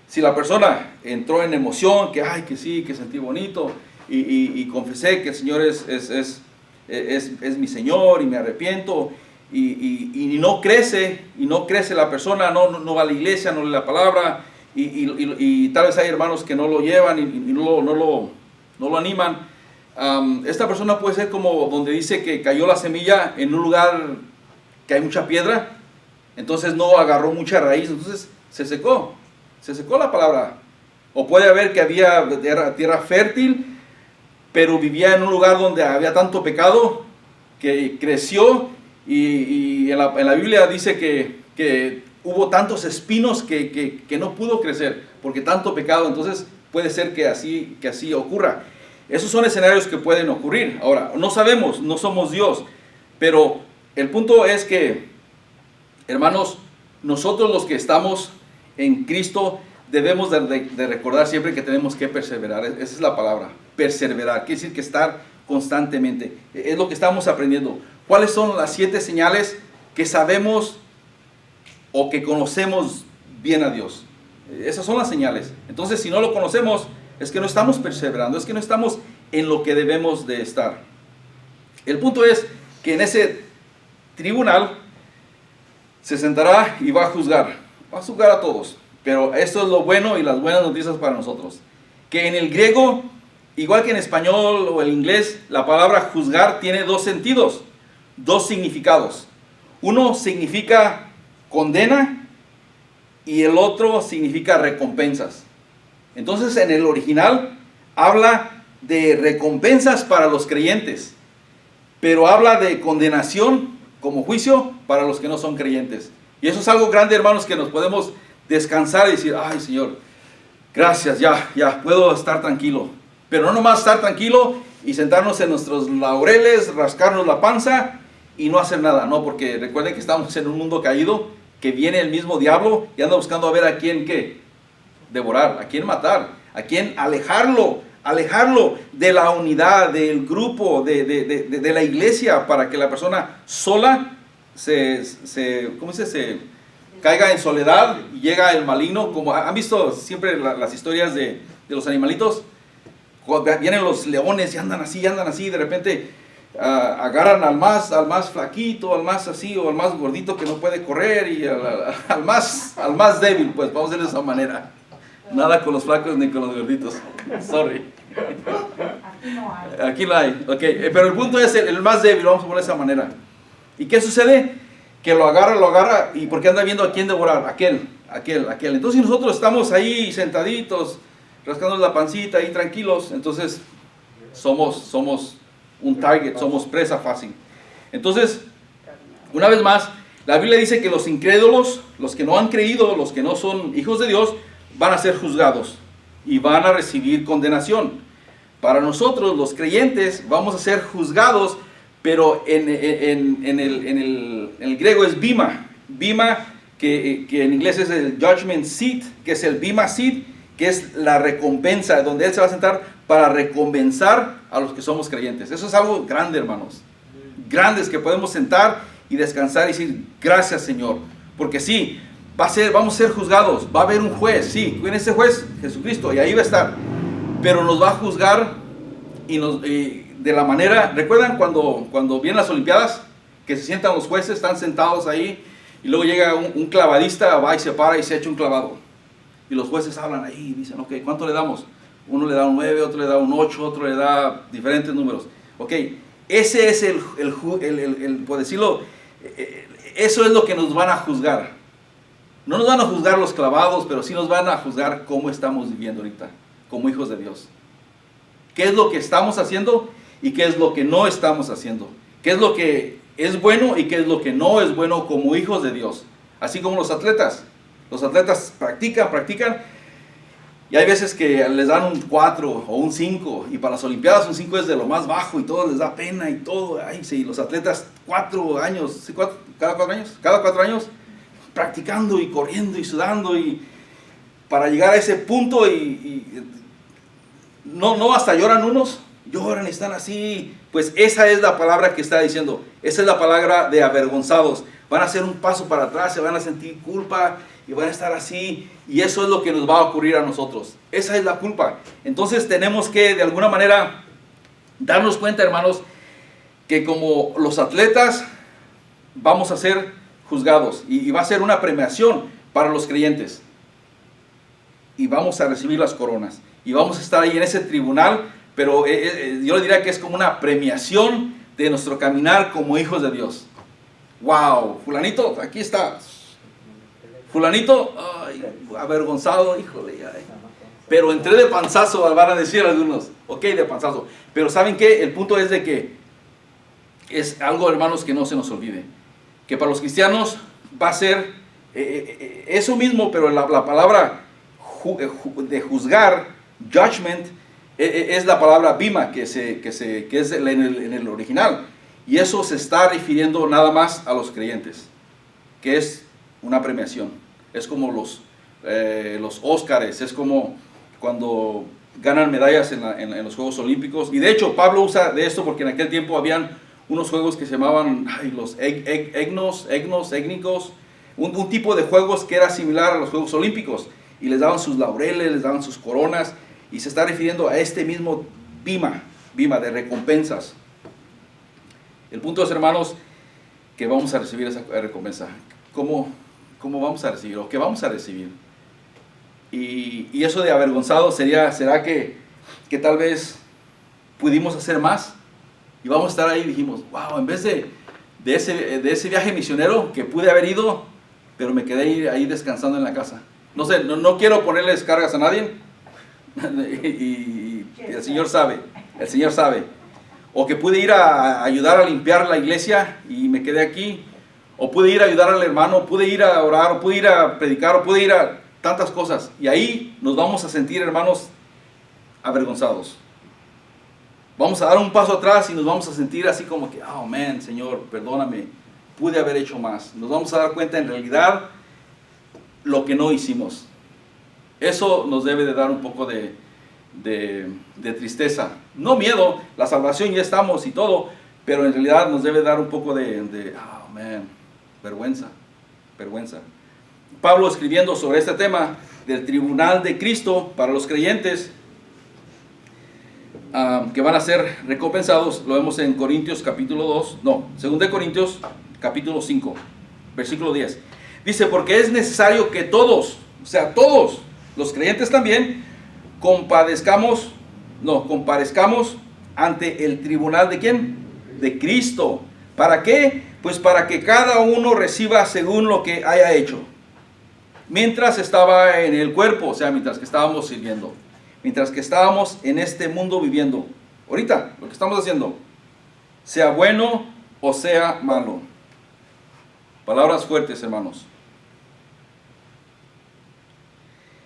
Si la persona entró en emoción, que ay, que sí, que sentí bonito, y confesé que el Señor es mi Señor y me arrepiento, y no crece la persona, no va a la iglesia, no lee la palabra, y tal vez hay hermanos que no lo llevan y no lo animan. Esta persona puede ser como donde dice que cayó la semilla en un lugar que hay mucha piedra, entonces no agarró mucha raíz, entonces se secó la palabra. O puede haber que había tierra fértil, pero vivía en un lugar donde había tanto pecado que creció, y en la Biblia dice que hubo tantos espinos que no pudo crecer porque tanto pecado. Entonces puede ser que así ocurra. Esos son escenarios que pueden ocurrir. Ahora, no sabemos, no somos Dios, pero el punto es que, hermanos, nosotros los que estamos en Cristo debemos de recordar siempre que tenemos que perseverar. Esa es la palabra, perseverar. Quiere decir que estar constantemente. Es lo que estamos aprendiendo. ¿Cuáles son las 7 señales que sabemos o que conocemos bien a Dios? Esas son las señales. Entonces, si no lo conocemos, es que no estamos perseverando, es que no estamos en lo que debemos de estar. El punto es que en ese tribunal se sentará y va a juzgar a todos. Pero esto es lo bueno y las buenas noticias para nosotros. Que en el griego, igual que en español o el inglés, la palabra juzgar tiene 2 sentidos, 2 significados. Uno significa condena y el otro significa recompensas. Entonces en el original habla de recompensas para los creyentes, pero habla de condenación como juicio para los que no son creyentes. Y eso es algo grande, hermanos, que nos podemos descansar y decir, ay Señor, gracias, ya puedo estar tranquilo. Pero no nomás estar tranquilo y sentarnos en nuestros laureles, rascarnos la panza y no hacer nada, no, porque recuerden que estamos en un mundo caído, que viene el mismo diablo y anda buscando a ver a quién devorar, a quién matar, a quién alejarlo de la unidad, del grupo, de la iglesia, para que la persona sola se caiga en soledad y llega el maligno. Como han visto siempre las historias de los animalitos, vienen los leones y andan así, de repente agarran al más flaquito, al más así, o al más gordito que no puede correr, y al más débil, pues vamos a hacer de esa manera. Nada con los flacos ni con los gorditos. Sorry. Aquí no hay. Okay. Pero el punto es el más débil, vamos a poner de esa manera. ¿Y qué sucede? Que lo agarra, y porque anda viendo a quién devorar, aquel. Entonces nosotros estamos ahí sentaditos, rascándonos la pancita, ahí tranquilos, entonces somos un target, somos presa fácil. Entonces, una vez más, la Biblia dice que los incrédulos, los que no han creído, los que no son hijos de Dios, van a ser juzgados y van a recibir condenación. Para nosotros, los creyentes, vamos a ser juzgados, pero en el griego es bima. Bima, que en inglés es el judgment seat, que es el bima seat, que es la recompensa, donde Él se va a sentar para recompensar a los que somos creyentes. Eso es algo grande, hermanos. Grandes, que podemos sentar y descansar y decir, gracias Señor. Porque sí, vamos a ser juzgados, va a haber un juez, sí, ¿quién es ese juez? Jesucristo, y ahí va a estar. Pero nos va a juzgar y de la manera, ¿recuerdan cuando vienen las Olimpiadas? Que se sientan los jueces, están sentados ahí, y luego llega un clavadista, va y se para y se echa un clavado. Y los jueces hablan ahí y dicen, ok, ¿cuánto le damos? Uno le da un 9, otro le da un 8, otro le da diferentes números. Ok, ese es por decirlo, eso es lo que nos van a juzgar. No nos van a juzgar los clavados, pero sí nos van a juzgar cómo estamos viviendo ahorita, como hijos de Dios. ¿Qué es lo que estamos haciendo y qué es lo que no estamos haciendo? ¿Qué es lo que es bueno y qué es lo que no es bueno como hijos de Dios? Así como los atletas. Los atletas practican, y hay veces que les dan un 4 o un 5, y para las Olimpiadas un 5 es de lo más bajo, y todo les da pena y todo. Ay, sí, los atletas 4 años, ¿sí? Cada 4 años, practicando y corriendo y sudando, y para llegar a ese punto no hasta lloran unos, lloran y están así. Pues esa es la palabra que está diciendo. Esa es la palabra de avergonzados. Van a hacer un paso para atrás, se van a sentir culpa y van a estar así. Y eso es lo que nos va a ocurrir a nosotros. Esa es la culpa. Entonces tenemos que de alguna manera darnos cuenta, hermanos, que como los atletas vamos a ser juzgados. Y va a ser una premiación para los creyentes. Y vamos a recibir las coronas. Y vamos a estar ahí en ese tribunal. Pero yo le diría que es como una premiación de nuestro caminar como hijos de Dios. ¡Wow! Fulanito, aquí está. Fulanito, ay, avergonzado, híjole. Ay. Pero entré de panzazo, van a decir algunos. Ok, de panzazo. Pero ¿saben qué? El punto es de que es algo, hermanos, que no se nos olvide. Que para los cristianos va a ser eso mismo, pero la palabra de juzgar, judgment, es la palabra bima, que es en el original. Y eso se está refiriendo nada más a los creyentes, que es una premiación. Es como los Óscares, es como cuando ganan medallas en los Juegos Olímpicos. Y de hecho Pablo usa de esto porque en aquel tiempo habían unos juegos que se llamaban los étnicos, un tipo de juegos que era similar a los Juegos Olímpicos. Y les daban sus laureles, les daban sus coronas. Y se está refiriendo a este mismo bima de recompensas. El punto es, hermanos, que vamos a recibir esa recompensa. ¿Cómo vamos a recibir? ¿O qué vamos a recibir? Y eso de avergonzado será que tal vez pudimos hacer más. Y vamos a estar ahí y dijimos, wow, en vez de ese viaje misionero que pude haber ido, pero me quedé ahí descansando en la casa. No sé, no quiero ponerles cargas a nadie. y el Señor sabe. O que pude ir a ayudar a limpiar la iglesia y me quedé aquí. O pude ir a ayudar al hermano, pude ir a orar, o pude ir a predicar, o pude ir a tantas cosas. Y ahí nos vamos a sentir, hermanos, avergonzados. Vamos a dar un paso atrás y nos vamos a sentir así como que, oh man, Señor, perdóname, pude haber hecho más. Nos vamos a dar cuenta en realidad lo que no hicimos. Eso nos debe de dar un poco de tristeza. No miedo, la salvación ya estamos y todo, pero en realidad nos debe dar un poco oh man, vergüenza. Pablo escribiendo sobre este tema del tribunal de Cristo para los creyentes que van a ser recompensados, lo vemos en Corintios capítulo 2, 2 de Corintios capítulo 5, versículo 10. Dice, porque es necesario que todos, o sea, todos, los creyentes también, comparezcamos ante el tribunal ¿de quién? De Cristo. ¿Para qué? Pues para que cada uno reciba según lo que haya hecho. Mientras estaba en el cuerpo, o sea, mientras que estábamos sirviendo. Mientras que estábamos en este mundo viviendo. Ahorita, lo que estamos haciendo. Sea bueno o sea malo. Palabras fuertes, hermanos.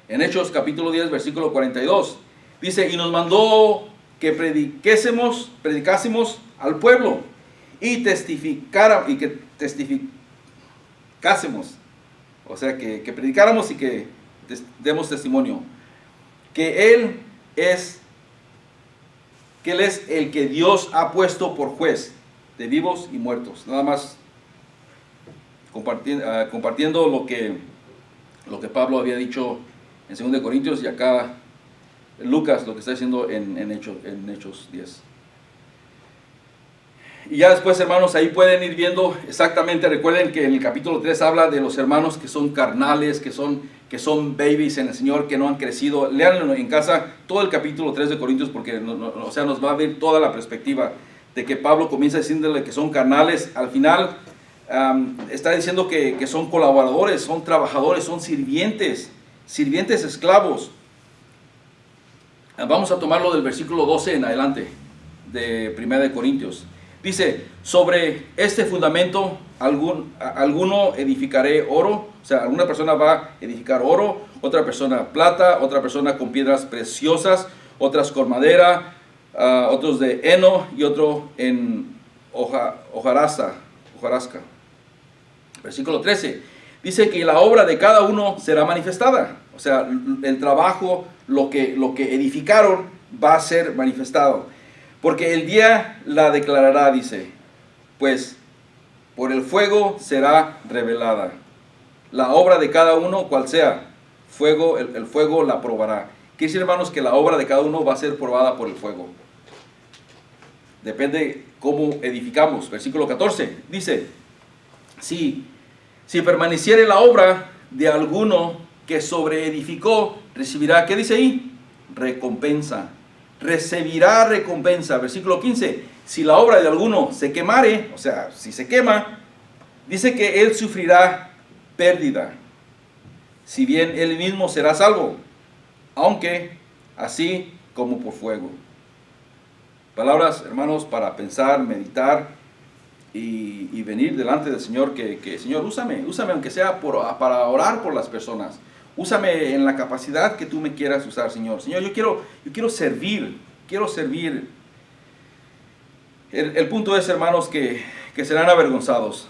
En Hechos capítulo 10, versículo 42. Dice, y nos mandó que predicásemos al pueblo y que testificásemos. O sea, que predicáramos y que demos testimonio. Que Él es el que Dios ha puesto por juez de vivos y muertos. Nada más compartiendo lo que Pablo había dicho en 2 Corintios y acá Lucas lo que está diciendo en Hechos 10. Y ya después, hermanos, ahí pueden ir viendo exactamente. Recuerden que en el capítulo 3 habla de los hermanos que son carnales, que son babies en el Señor, que no han crecido. Léanlo en casa todo el capítulo 3 de Corintios porque o sea, nos va a ver toda la perspectiva de que Pablo comienza diciéndole que son carnales. Al final está diciendo que son colaboradores, son trabajadores, son sirvientes esclavos. Vamos a tomarlo del versículo 12 en adelante de 1 de Corintios. Dice, sobre este fundamento alguno edificaré oro, o sea, alguna persona va a edificar oro, otra persona plata, otra persona con piedras preciosas, otras con madera, otros de heno y otro en hojarasca. Versículo 13, dice que la obra de cada uno será manifestada. O sea, el trabajo, lo que edificaron va a ser manifestado. Porque el día la declarará, dice, pues por el fuego será revelada. La obra de cada uno, cual sea, el fuego la probará. Quiere decir, hermanos, que la obra de cada uno va a ser probada por el fuego. Depende cómo edificamos. Versículo 14 dice, si permaneciere la obra de alguno que sobreedificó, recibirá, ¿qué dice ahí? Recompensa. Recibirá recompensa. Versículo 15, si la obra de alguno se quemare, o sea, si se quema, dice que él sufrirá pérdida, si bien él mismo será salvo, aunque así como por fuego. Palabras, hermanos, para pensar, meditar y venir delante del Señor, que Señor, úsame aunque sea para orar por las personas. Úsame en la capacidad que tú me quieras usar, Señor. Señor, yo quiero servir, El punto es, hermanos, que serán avergonzados.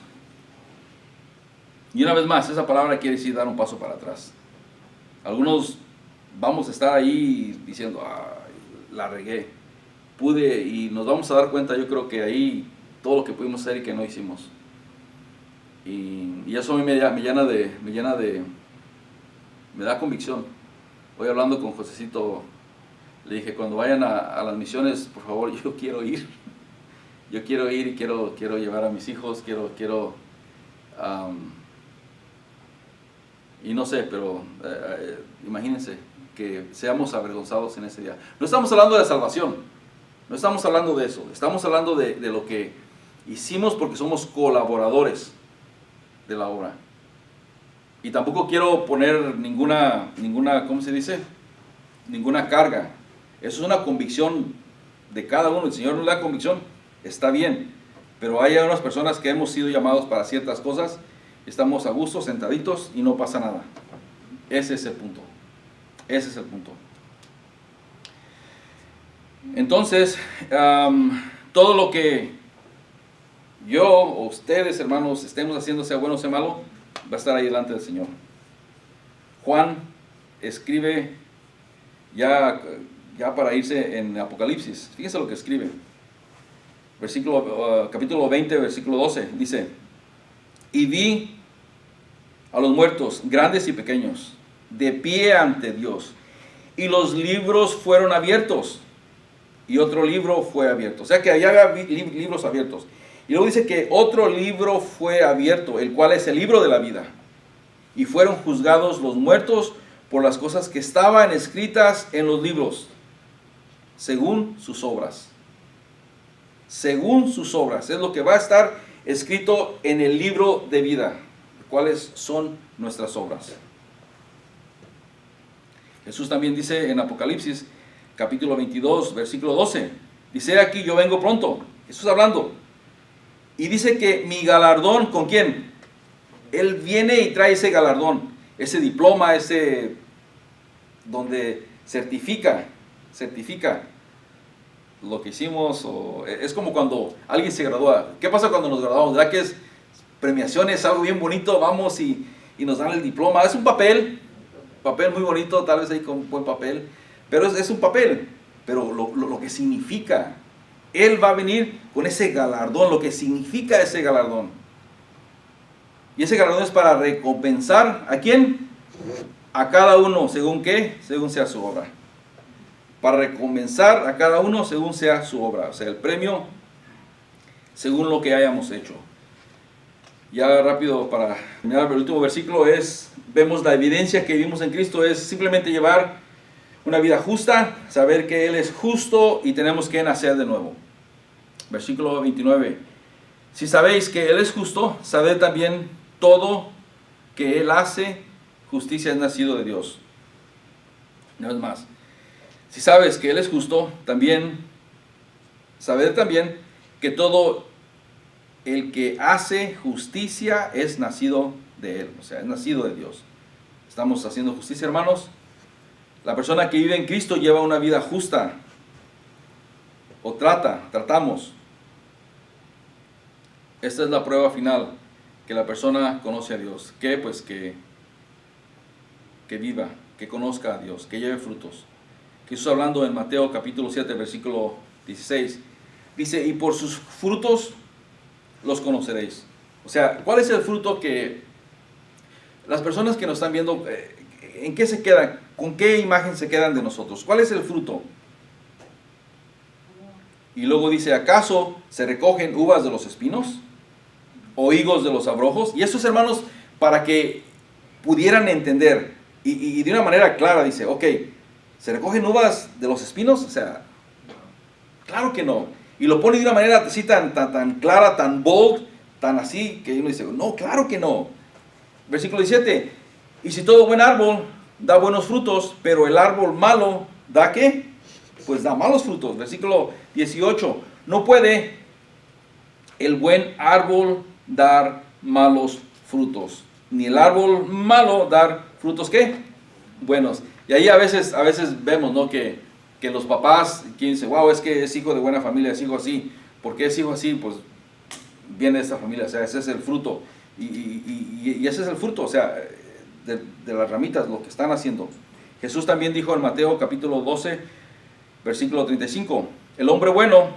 Y una vez más, esa palabra quiere decir dar un paso para atrás. Algunos vamos a estar ahí diciendo, la regué, y nos vamos a dar cuenta, yo creo que ahí todo lo que pudimos hacer y que no hicimos. Y eso a mí me da convicción. Hoy hablando con Josecito, le dije, cuando vayan a las misiones, por favor, yo quiero ir. Yo quiero ir y quiero llevar a mis hijos, y no sé, pero imagínense que seamos avergonzados en ese día. No estamos hablando de salvación, no estamos hablando de eso, estamos hablando de lo que hicimos porque somos colaboradores de la obra. Y tampoco quiero poner ninguna, ¿cómo se dice? Ninguna carga. Eso es una convicción de cada uno. El Señor nos da convicción, está bien. Pero hay unas personas que hemos sido llamados para ciertas cosas, estamos a gusto, sentaditos y no pasa nada. Ese es el punto. Ese es el punto. Entonces, todo lo que yo o ustedes, hermanos, estemos haciendo, sea bueno o sea malo, va a estar ahí delante del Señor. Juan escribe ya para irse en Apocalipsis. Fíjense lo que escribe. Capítulo 20, versículo 12. Dice, y vi a los muertos, grandes y pequeños, de pie ante Dios. Y los libros fueron abiertos. Y otro libro fue abierto. O sea que allá había libros abiertos. Y luego dice que otro libro fue abierto, el cual es el libro de la vida. Y fueron juzgados los muertos por las cosas que estaban escritas en los libros, según sus obras. Según sus obras. Es lo que va a estar escrito en el libro de vida. ¿Cuáles son nuestras obras? Jesús también dice en Apocalipsis, capítulo 22, versículo 12. Dice, aquí yo vengo pronto. Jesús hablando. Y dice que mi galardón, ¿con quién? Él viene y trae ese galardón, ese diploma, donde certifica lo que hicimos. Es como cuando alguien se gradúa. ¿Qué pasa cuando nos graduamos? ¿Verdad que es premiación, es algo bien bonito? Vamos y nos dan el diploma. Es un papel muy bonito, tal vez ahí con un buen papel, pero es un papel. Pero lo que significa, Él va a venir con ese galardón, lo que significa ese galardón. Y ese galardón es para recompensar, ¿a quién? A cada uno, ¿según qué? Según sea su obra. Para recompensar a cada uno según sea su obra. O sea, el premio según lo que hayamos hecho. Ya rápido para terminar, el último versículo vemos la evidencia que vivimos en Cristo, es simplemente llevar una vida justa, saber que Él es justo y tenemos que nacer de nuevo. Versículo 29. Si sabéis que Él es justo, sabed también todo que Él hace, justicia es nacido de Dios. Una vez más. Si sabes que Él es justo, sabed también que todo el que hace justicia es nacido de Él, o sea, es nacido de Dios. ¿Estamos haciendo justicia, hermanos? La persona que vive en Cristo lleva una vida justa, o tratamos. Esta es la prueba final, que la persona conoce a Dios. ¿Qué? Pues que viva que conozca a Dios, que lleve frutos. Jesús hablando en Mateo capítulo 7, versículo 16, dice, y por sus frutos los conoceréis. O sea, ¿cuál es el fruto que las personas que nos están viendo, en qué se quedan? ¿Con qué imagen se quedan de nosotros? ¿Cuál es el fruto? Y luego dice, ¿acaso se recogen uvas de los espinos? ¿O higos de los abrojos? Y estos hermanos, para que pudieran entender, y de una manera clara, dice, ok, ¿se recogen uvas de los espinos? O sea, claro que no. Y lo pone de una manera así tan clara, tan bold, tan así, que uno dice, no, claro que no. Versículo 17, y si todo buen árbol da buenos frutos, pero el árbol malo, ¿da qué? Pues da malos frutos. Versículo 18, no puede el buen árbol dar malos frutos, ni el árbol malo dar frutos, ¿qué? Buenos. Y ahí a veces vemos, ¿no? Que los papás, quien dice, wow, es que es hijo de buena familia, es hijo así. ¿Por qué es hijo así? Pues viene de esta familia, o sea, ese es el fruto. Y ese es el fruto, o sea, de las ramitas, lo que están haciendo. Jesús también dijo en Mateo capítulo 12, versículo 35, el hombre bueno,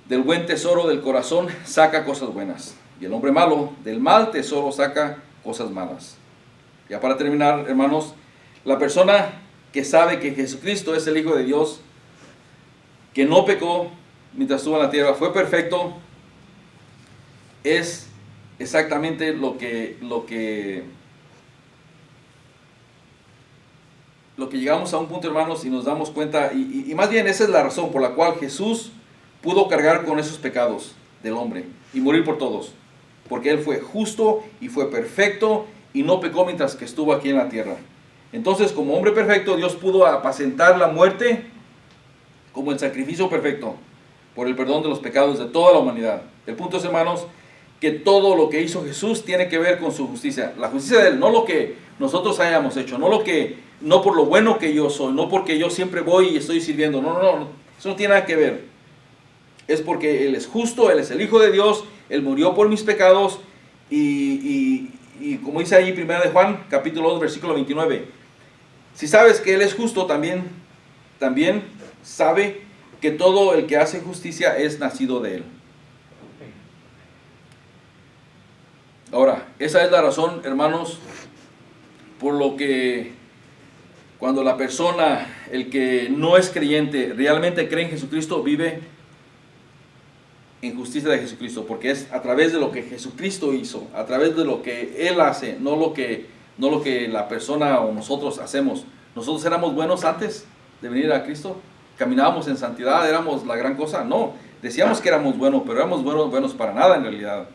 del buen tesoro del corazón saca cosas buenas. Y el hombre malo, del mal tesoro saca cosas malas. Ya para terminar, hermanos, la persona que sabe que Jesucristo es el Hijo de Dios, que no pecó mientras estuvo en la tierra, fue perfecto, es exactamente lo que llegamos a un punto, hermanos, y nos damos cuenta, y más bien esa es la razón por la cual Jesús pudo cargar con esos pecados del hombre y morir por todos, porque Él fue justo y fue perfecto y no pecó mientras que estuvo aquí en la tierra. Entonces, como hombre perfecto, Dios pudo apacentar la muerte como el sacrificio perfecto por el perdón de los pecados de toda la humanidad. El punto es, hermanos, que todo lo que hizo Jesús tiene que ver con su justicia, la justicia de Él, no lo que nosotros hayamos hecho, no por lo bueno que yo soy, no porque yo siempre voy y estoy sirviendo, no, eso no tiene nada que ver. Es porque Él es justo, Él es el Hijo de Dios, Él murió por mis pecados y como dice ahí 1 de Juan, capítulo 2, versículo 29, si sabes que Él es justo, también sabe que todo el que hace justicia es nacido de Él. Ahora, esa es la razón, hermanos, por lo que cuando la persona, el que no es creyente, realmente cree en Jesucristo, vive en justicia de Jesucristo, porque es a través de lo que Jesucristo hizo, a través de lo que Él hace, no lo que la persona o nosotros hacemos. Nosotros éramos buenos antes de venir a Cristo, caminábamos en santidad, éramos la gran cosa. No, decíamos que éramos buenos, pero éramos buenos para nada en realidad.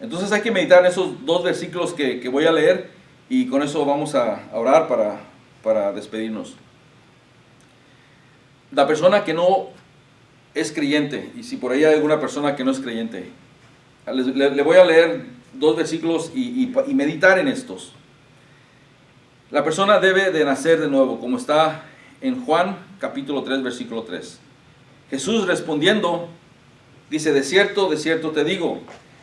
Entonces hay que meditar en esos dos versículos que voy a leer y con eso vamos a orar para despedirnos. La persona que no es creyente, y si por ahí hay alguna persona que no es creyente, le voy a leer dos versículos y meditar en estos. La persona debe de nacer de nuevo, como está en Juan capítulo 3, versículo 3. Jesús respondiendo, dice, de cierto te digo,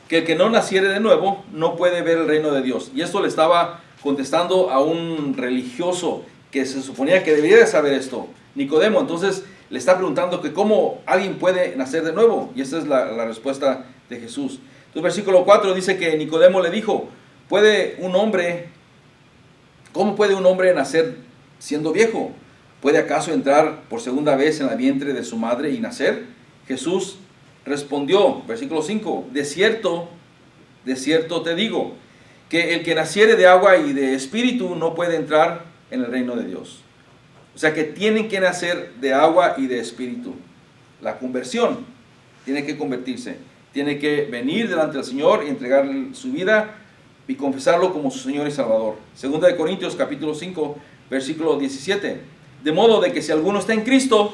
que el que no naciere de nuevo no puede ver el reino de Dios. Y esto le estaba contestando a un religioso que se suponía que debería de saber esto, Nicodemo. Entonces le está preguntando que cómo alguien puede nacer de nuevo. Y esa es la respuesta de Jesús. Entonces versículo 4 dice que Nicodemo le dijo, ¿cómo puede un hombre nacer siendo viejo? ¿Puede acaso entrar por segunda vez en el vientre de su madre y nacer? Jesús respondió, versículo 5, de cierto te digo, que el que naciere de agua y de espíritu no puede entrar en el reino de Dios. O sea que tienen que nacer de agua y de espíritu. La conversión tiene que convertirse, tiene que venir delante del Señor y entregarle su vida y confesarlo como su Señor y Salvador. Segunda de Corintios capítulo 5, versículo 17. De modo de que si alguno está en Cristo,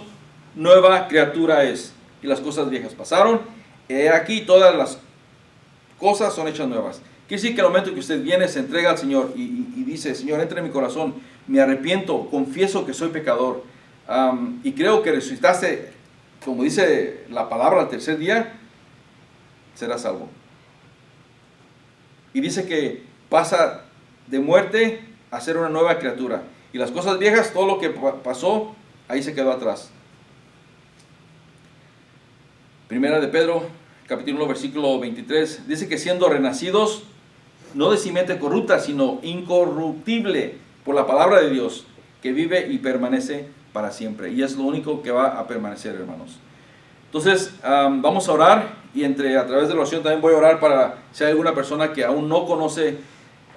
nueva criatura es. Y las cosas viejas pasaron, y aquí todas las cosas son hechas nuevas. Quiere decir que el momento que usted viene, se entrega al Señor y dice, Señor, entra en mi corazón, me arrepiento, confieso que soy pecador, y creo que resucitaste, como dice la palabra, al tercer día, será salvo. Y dice que pasa de muerte a ser una nueva criatura. Y las cosas viejas, todo lo que pasó, ahí se quedó atrás. Primera de Pedro, capítulo 1, versículo 23, dice que siendo renacidos, no de simiente corrupta, sino incorruptible, por la palabra de Dios, que vive y permanece para siempre. Y es lo único que va a permanecer, hermanos. Entonces, vamos a orar, y a través de la oración también voy a orar para si hay alguna persona que aún no conoce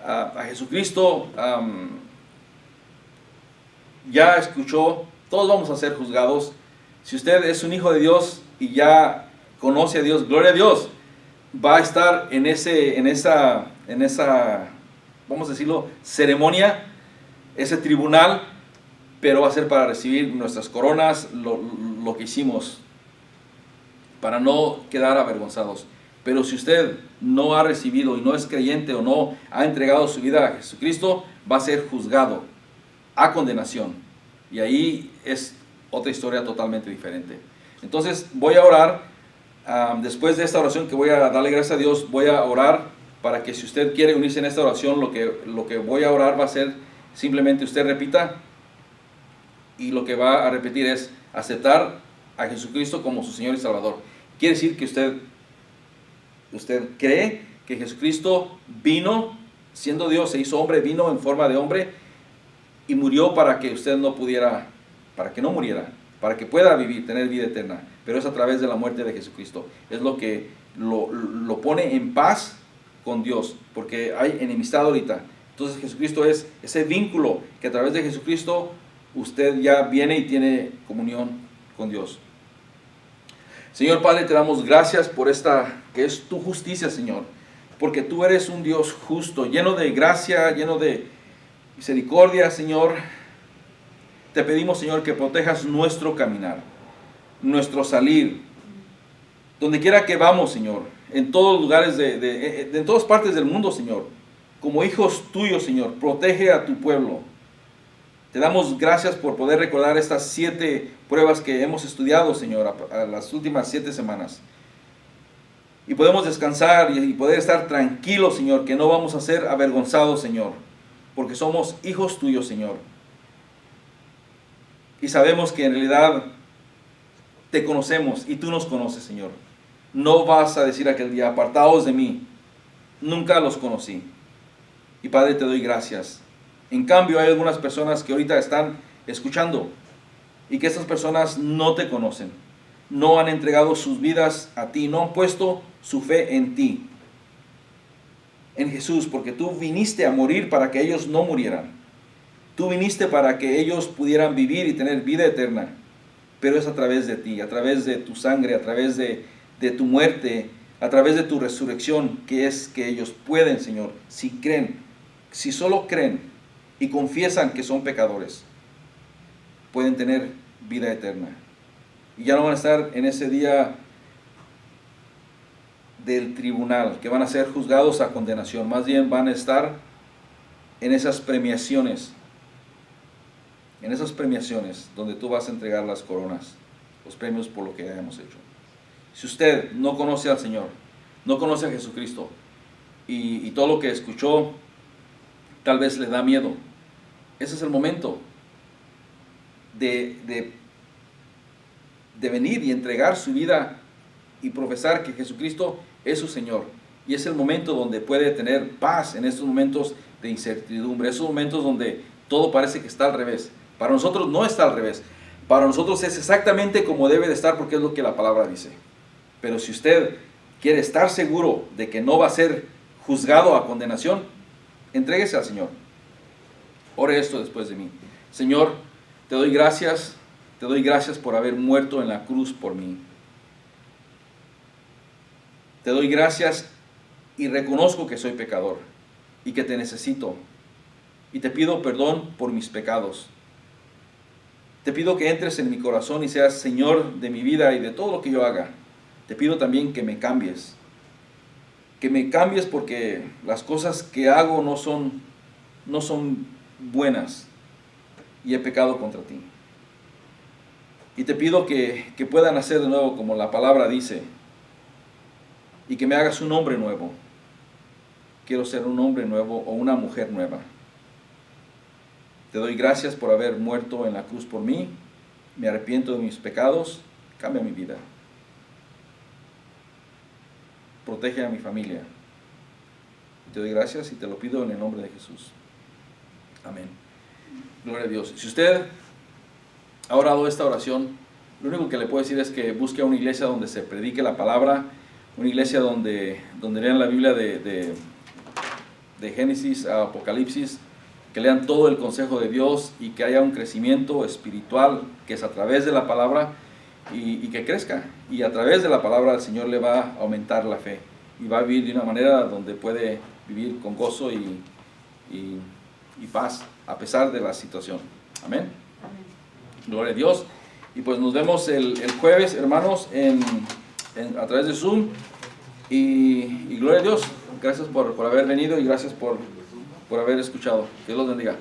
a Jesucristo, ya escuchó, todos vamos a ser juzgados. Si usted es un hijo de Dios y ya conoce a Dios, gloria a Dios, va a estar en esa, vamos a decirlo, ceremonia, ese tribunal, pero va a ser para recibir nuestras coronas, lo que hicimos, para no quedar avergonzados. Pero si usted no ha recibido y no es creyente o no ha entregado su vida a Jesucristo, va a ser juzgado a condenación. Y ahí es otra historia totalmente diferente. Entonces voy a orar. Después de esta oración que voy a darle gracias a Dios, voy a orar para que si usted quiere unirse en esta oración, lo que voy a orar va a ser simplemente usted repita, y lo que va a repetir es aceptar a Jesucristo como su Señor y Salvador. Quiere decir que usted cree que Jesucristo vino siendo Dios, se hizo hombre, vino en forma de hombre y murió para que usted no pudiera, para que no muriera, para que pueda vivir, tener vida eterna. Pero es a través de la muerte de Jesucristo. Es lo que lo pone en paz con Dios, porque hay enemistad ahorita. Entonces Jesucristo es ese vínculo que a través de Jesucristo usted ya viene y tiene comunión con Dios. Señor Padre, te damos gracias por esta que es tu justicia, Señor, porque tú eres un Dios justo, lleno de gracia, lleno de misericordia, Señor. Te pedimos, Señor, que protejas nuestro caminar, nuestro salir, donde quiera que vamos, Señor, en todos lugares, en todas partes del mundo, Señor, como hijos tuyos, Señor, protege a tu pueblo. Te damos gracias por poder recordar estas 7 pruebas que hemos estudiado, Señor, a las últimas 7 semanas. Y podemos descansar y poder estar tranquilos, Señor, que no vamos a ser avergonzados, Señor, porque somos hijos tuyos, Señor. Y sabemos que en realidad te conocemos y tú nos conoces, Señor. No vas a decir aquel día, apartaos de mí, nunca los conocí. Y Padre, te doy gracias. En cambio, hay algunas personas que ahorita están escuchando y que esas personas no te conocen, no han entregado sus vidas a ti, no han puesto su fe en ti, en Jesús, porque tú viniste a morir para que ellos no murieran. Tú viniste para que ellos pudieran vivir y tener vida eterna, pero es a través de ti, a través de tu sangre, a través de tu muerte, a través de tu resurrección, que es que ellos pueden, Señor, si creen, si solo creen y confiesan que son pecadores, pueden tener vida eterna. Y ya no van a estar en ese día del tribunal, que van a ser juzgados a condenación. Más bien van a estar en esas premiaciones donde tú vas a entregar las coronas, los premios por lo que hayamos hecho. Si usted no conoce al Señor, no conoce a Jesucristo, y todo lo que escuchó tal vez le da miedo, ese es el momento de venir y entregar su vida y profesar que Jesucristo es su Señor. Y es el momento donde puede tener paz en estos momentos de incertidumbre, esos momentos donde todo parece que está al revés. Para nosotros no está al revés. Para nosotros es exactamente como debe de estar, porque es lo que la palabra dice. Pero si usted quiere estar seguro de que no va a ser juzgado a condenación, entréguese al Señor. Ore esto después de mí. Señor, te doy gracias por haber muerto en la cruz por mí. Te doy gracias y reconozco que soy pecador y que te necesito. Y te pido perdón por mis pecados. Te pido que entres en mi corazón y seas Señor de mi vida y de todo lo que yo haga. Te pido también que me cambies. Que me cambies porque las cosas que hago no son buenas y he pecado contra ti. Y te pido que puedan hacer de nuevo como la palabra dice, y que me hagas un hombre nuevo, quiero ser un hombre nuevo o una mujer nueva. Te doy gracias por haber muerto en la cruz por mí. Me arrepiento de mis pecados. Cambia mi vida. Protege a mi familia. Te doy gracias y te lo pido en el nombre de Jesús. Amén. Gloria a Dios. Si usted ha orado esta oración, lo único que le puedo decir es que busque una iglesia donde se predique la palabra, una iglesia donde lean la Biblia de Génesis a Apocalipsis, que lean todo el consejo de Dios y que haya un crecimiento espiritual que es a través de la palabra y que crezca. Y a través de la palabra el Señor le va a aumentar la fe y va a vivir de una manera donde puede vivir con gozo y paz a pesar de la situación. Amén. Amén. Gloria a Dios. Y pues nos vemos el jueves, hermanos, a través de Zoom. Y gloria a Dios. Gracias por haber venido y gracias por haber escuchado. Que Dios los bendiga.